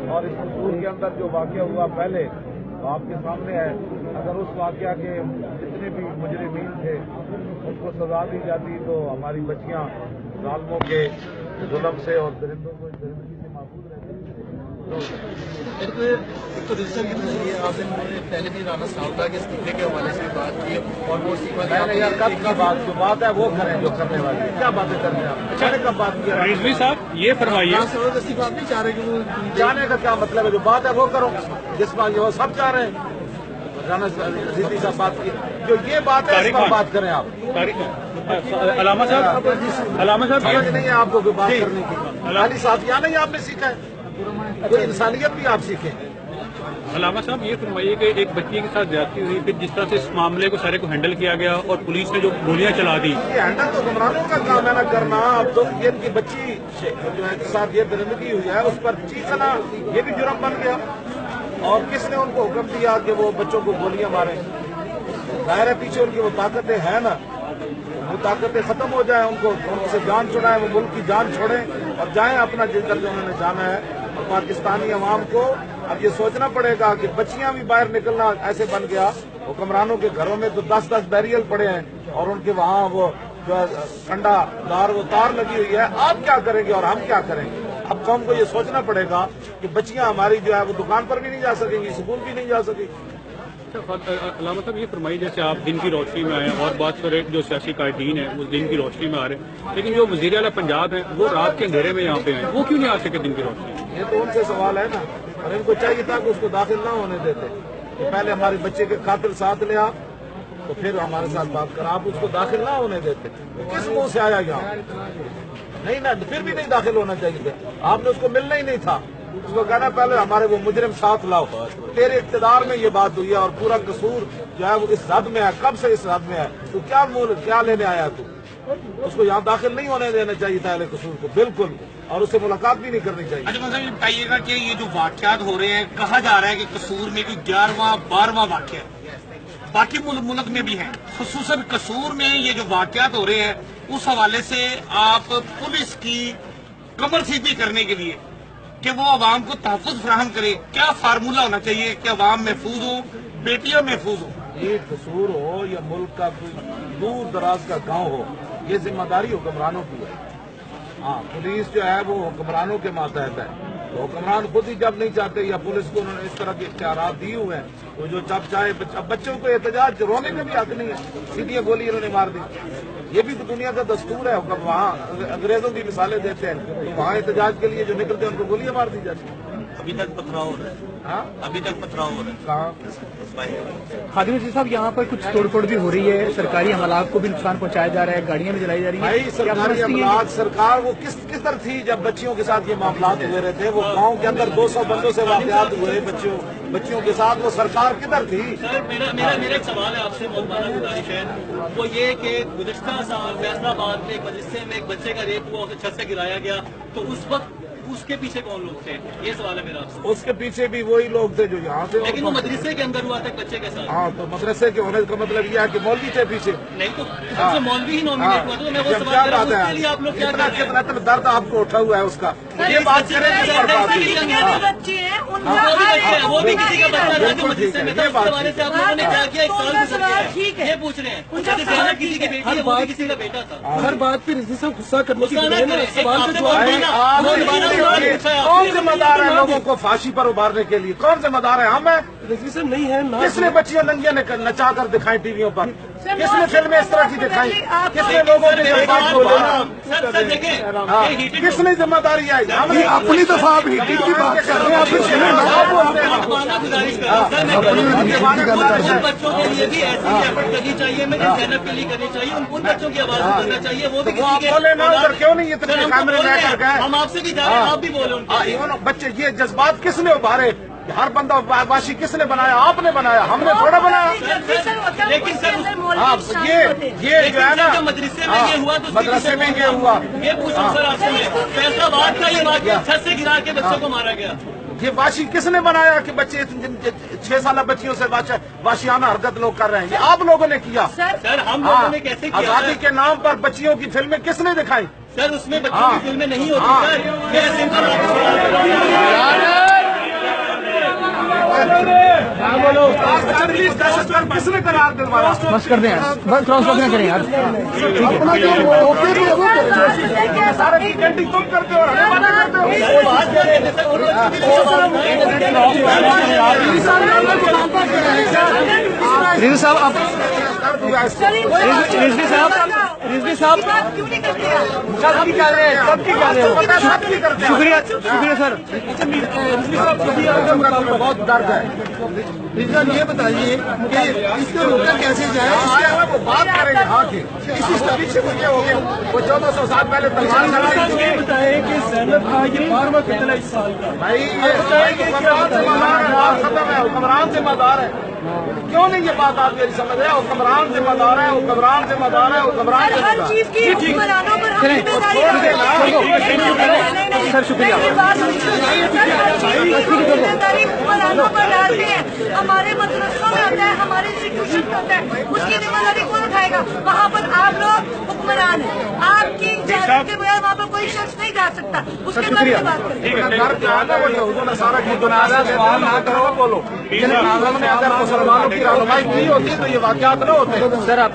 اور اس स्कूल के अंदर जो वाकया हुआ पहले तो आपके सामने है। अगर उस वाकया के जितने भी मुजरिमीन थे उनको सजा दी जाती तो हमारी बच्चियां जालिमों के जुल्म से और दरिंदों को दरिंदगी से महफूज रहती। एक तो रजिस्टर की ये आपने पहले भी राना साहब के इस्तीफे के हवाले से बात की और वो यार कब की बात जो बात है वो करें जो करने वाली है। क्या बातें करते हैं आप? मैंने कब बात की? रिजवी साहब ये फरमाइए, इस्तीफा आप नहीं चाह रहे कि वो जाने का क्या मतलब है? जो बात है वो करो, जिस बात वो सब चाह रहे हैं। राना रिजवी साहब बात की, जो ये बात है इस पर बात करें आप। अलामा साहब समझ नहीं है आपको कोई बात करने की। खाली साथियाना ही आपने सीखा है, कोई इंसानियत भी आप सीखें। अलामा साहब ये फरमाइए कि एक बच्ची के साथ ज्यादती हुई, फिर जिस तरह से इस मामले को सारे को हैंडल किया गया और पुलिस ने जो गोलियां चला दी, ये हैंडल तो गुमरानों का काम है ना करना। अब तो ये इनकी बच्ची जो है के साथ ये दरिंदगी हुई है उस पर चीखना ये भी जुर्म बन गया। और किसने उनको हुक्म दिया कि वो बच्चों को गोलियां मारें? जाहिर है पीछे उनकी वो ताकतें हैं ना, वो ताकतें खत्म हो जाए, उनसे जान छुड़ाएं, वो मुल्क की जान छोड़ें और जाएं अपना जिधर जो उन्होंने जाना है। और पाकिस्तानी अवाम को अब ये सोचना पड़ेगा कि बच्चियां भी बाहर निकलना ऐसे बन गया। हुक्मरानों के घरों में तो 10-10 बैरियल पड़े हैं और उनके वहां वो जो ठंडा दार वो तार लगी हुई है। आप क्या करेंगे और हम क्या करेंगे? अब कौम को ये सोचना पड़ेगा कि बच्चियां हमारी जो है वो दुकान पर भी नहीं जा सकेंगी, स्कूल भी नहीं जा सकेंगी। अलामा साहब ये फरमाइए, जैसे आप दिन की रोशनी में आए और बहुत सारे जो सियासी कायदीन हैं वो दिन की रोशनी में आ रहे हैं, लेकिन जो वज़ीर आला पंजाब हैं वो रात के अंधेरे में यहाँ पे हैं, वो क्यों नहीं आ सके दिन की रोशनी? ये तो उनसे सवाल है ना। और इनको चाहिए था कि उसको दाखिल ना होने देते, तो पहले हमारे बच्चे के कातिल साथ ले आ तो फिर हमारे साथ बात कर। आप उसको दाखिल ना होने देते, किस मुंह से आया यहाँ? नहीं ना, फिर भी नहीं दाखिल होना चाहिए था। आपने उसको मिलना ही नहीं था। उसको कहना पहले हमारे वो मुजरिम साथ लाओ। तेरे इख्तियार में ये बात हुई है और पूरा कसूर जो है वो इस हद में है। कब से इस हद में है? तो क्या लेने आया तू? उसको यहाँ दाखिल नहीं होने देना चाहिए था अहले कसूर को, बिल्कुल। और उससे मुलाकात भी नहीं करनी चाहिए। अच्छा मतलब बताइएगा कि ये जो वाकयात हो रहे हैं, कहा जा रहा है कि कसूर में कोई 11वां-12वां वाकया बाकी मुल्क में भी है, खुसूसन कसूर में ये जो वाकयात हो रहे हैं, उस हवाले से आप पुलिस की कमर सीधी करने के लिए कि वो अवाम को तहफ़्फ़ुज़ फराहम करे, क्या फार्मूला होना चाहिए कि अवाम महफूज हो, बेटियां महफूज हो? ये कसूर हो या मुल्क का कोई दूर दराज का गांव हो, ये जिम्मेदारी हुक्मरानों की है। हाँ, पुलिस जो है वो हुक्मरानों के मातहत है। तो हुक्मरान खुद ही जब नहीं चाहते या पुलिस को उन्होंने इस तरह के इख्तियारात दिए हुए हैं तो जो जब चाहे बच्चों को एहतजाज रोने का भी हक नहीं है, सीधी गोली इन्होंने मार दी। ये भी तो दुनिया का दस्तूर है। वहाँ अंग्रेजों की मिसालें देते हैं तो वहाँ एहतजाज के लिए जो निकलते हैं उनको गोलियां मार दी जाती है। अभी तक पथराव हो रहा है। हाँ, अभी तक पथराव हो रहा है। कहाँ? खादिम वज़ीर साहब यहाँ पर कुछ तोड़फोड़ भी हो रही है, सरकारी अमलाक को भी नुकसान पहुँचाया जा रहा है, गाड़ियाँ भी जलाई जा रही है। भाई सरकारी अमलाक सरकार वो किस तरह थी जब बच्चियों के साथ ये मामलात हुए रहे थे? वो गांव के अंदर 200 बंदों से वाकयात हुए बच्चियों के साथ, वो सरकार किधर थी? सर मेरा एक सवाल है आपसे, मौलाना गुजारिश है वो ये कि गुज़िश्ता साल फैसलाबाद में एक मदरसे में एक बच्चे का रेप हुआ, उसे छत से गिराया गया, तो उस वक्त उसके पीछे कौन लोग थे? ये सवाल है मेरा आपसे। उसके पीछे भी वही लोग थे जो यहाँ से, लेकिन वो मदरसे के अंदर हुआ था बच्चे के साथ। हाँ, तो मदरसे के होने का मतलब यह है कि मौलवी थे पीछे। नहीं तो सबसे मौलवी ही नॉमिनेट हुआ, तो मैं वो सवाल कर रहा हूं, उसके लिए आप लोग क्या कर रहे हैं? कितना दर्द आपको उठा हुआ है उसका, ये बात करें किस पर बात हुई? वो भी किसी का बच्चा था जो मदरसे में था, उसके बारे से आप लोगों ने क्या किया? एक साल गुजर गया है, ये पूछ रहे हैं। किसी की बेटी है, वो भी किसी का बेटा था। हर बात पे रिजवी साहब गुस्सा करने की बजाय ना सवाल का कौन जिम्मेदार है लोगों को फांसी पर उभारने के लिए? कौन जिम्मेदार है? हम हैं? रिजवी साहब नहीं है ना। किसने बच्चियां नंगियां नचा कर दिखाई टीवियों पर? किसने फिल्में इस तरह की दिखाई? किसने लोगों के जज्बात को बोला? किसने जिम्मेदारी आई? हमने अपनी दफा आप हीटिंग की बात कर रहे हैं, आप बच्चों के लिए भी ऐसी एफर्ट करनी चाहिए, मैं जैनब के लिए करनी चाहिए, उन बच्चों की आवाज करना चाहिए। वो भी बोले ना उधर क्यों नहीं इतने कैमरे में कर गए? हम आपसे भी जा रहे हैं, आप भी बोले। बच्चे ये जज्बात किसने उभारे? हर बंदा वाशी किसने बनाया? आपने बनाया, हमने थोड़ा बनाया। लेकिन सर ये जो है ना मदरसे में ये हुआ, तो मदरसे में ये हुआ, ये पूछूं सर आपसे मैं, फैसलाबाद का ये वाकया छत से गिरा के बच्चों को मारा गया, ये वाशी किसने बनाया कि बच्चे 6 साल बच्चियों से वाशियाना हरकत लोग कर रहे हैं? ये आप लोगों ने किया। सर हम लोगों ने कैसे किया? आजादी के नाम पर बच्चियों की फिल्में किसने दिखाई? सर उसमें बच्चों की फिल्में नहीं होती सर, मैं सिंपल दहशत गर्द किसने करार दिलवाया? बस कर दें यार, बस क्रॉस टॉक ना करें यार। अपना जो मौके पे वो करें। सारे वीकेंड तुम करते हो, हमें मना करते हो। रिजवी साहब आप रिजवी साहब क्यों नहीं करते आप? सब की कह रहे हैं, सब की कह रहे हो। सब नहीं करते। शुक्रिया शुक्रिया सर। बहुत दर्द है। ये बताइए कि इसको रोका कैसे जाए? आया हुआ वो बात करेंगे हाँ की इसी पीछे मुझे हो गया वो 1400 साल पहले तलवार चलाई थी। बताए कि सैनत था ये 12वां कितना इस साल का। भाई ये हुक्मरान जिम्मेदार है, बात खत्म है। हुक्मरान जिम्मेदार है। क्यों नहीं ये बात आप मेरी समझ रहे हैं? हुक्मरान जिम्मेदार है, हुक्मरान जिम्मेदार है, हुक्मरान हर जिम्मेदार चीज की हुक्मरानों पर हम जिम्मेदारी सर शुक्रिया। जिम्मेदारी हुक्मरानों पर डालते हैं। हमारे मदरसों में होता है, हमारे इंस्टीट्यूशन में होता है, उसकी जिम्मेदारी कौन उठाएगा? वहाँ पर आप लोग हुक्मरान हैं, आपकी इजाजत के बगैर वहाँ पर कोई शख्स नहीं जा सकता। उसके बारे में बात करें। घर पे आना वो यहूदों ने सारा की दुनिया सवाल ना करो बोलो। आलम ने अगर मुसलमानों की रहनुमाई की होती तो ये वाक़यात न होते। सर आप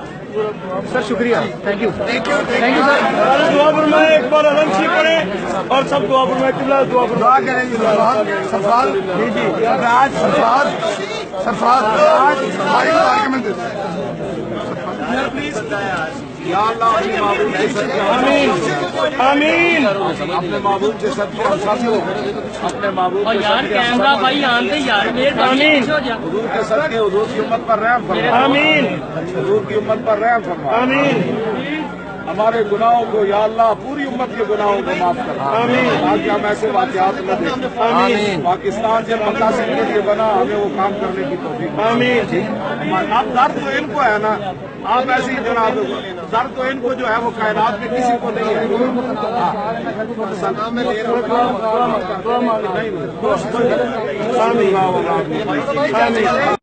सर शुक्रिया, थैंक यू सर। दुआ फरमाए, एक बार अलग सी पड़े और सब दुआ फरमाए, किबला दुआ दुआ करेंगे। सरफराज जी जी सरफराज सरफराज हमारी आर्गुमेंट या अल्लाह अपने महबूब के सदके आमीन आमीन अपने महबूब के सदके हम सब लोग अपने महबूब के सदके हम सब भाई आते यार आमीन हुजूर के सदके हुजूर की उम्मत पर रहम फरमा। आमीन हुजूर की उम्मत पर रहम फरमा। आमीन हमारे गुनाहों को या अल्लाह पूरी उम्मत के गुनाहों को माफ कर। आमीन। ताकि हम ऐसे वाक़यात न देखें। आमीन। पाकिस्तान से मकासद के लिए बना, हमें वो काम करने की तौफीक। आमीन। अब दर्द तो इनको है ना, आप ऐसे ही जनाब दर्द तो इनको जो है वो कायनात में किसी को नहीं है। सलाम में देर हो गई। नहीं आमीन।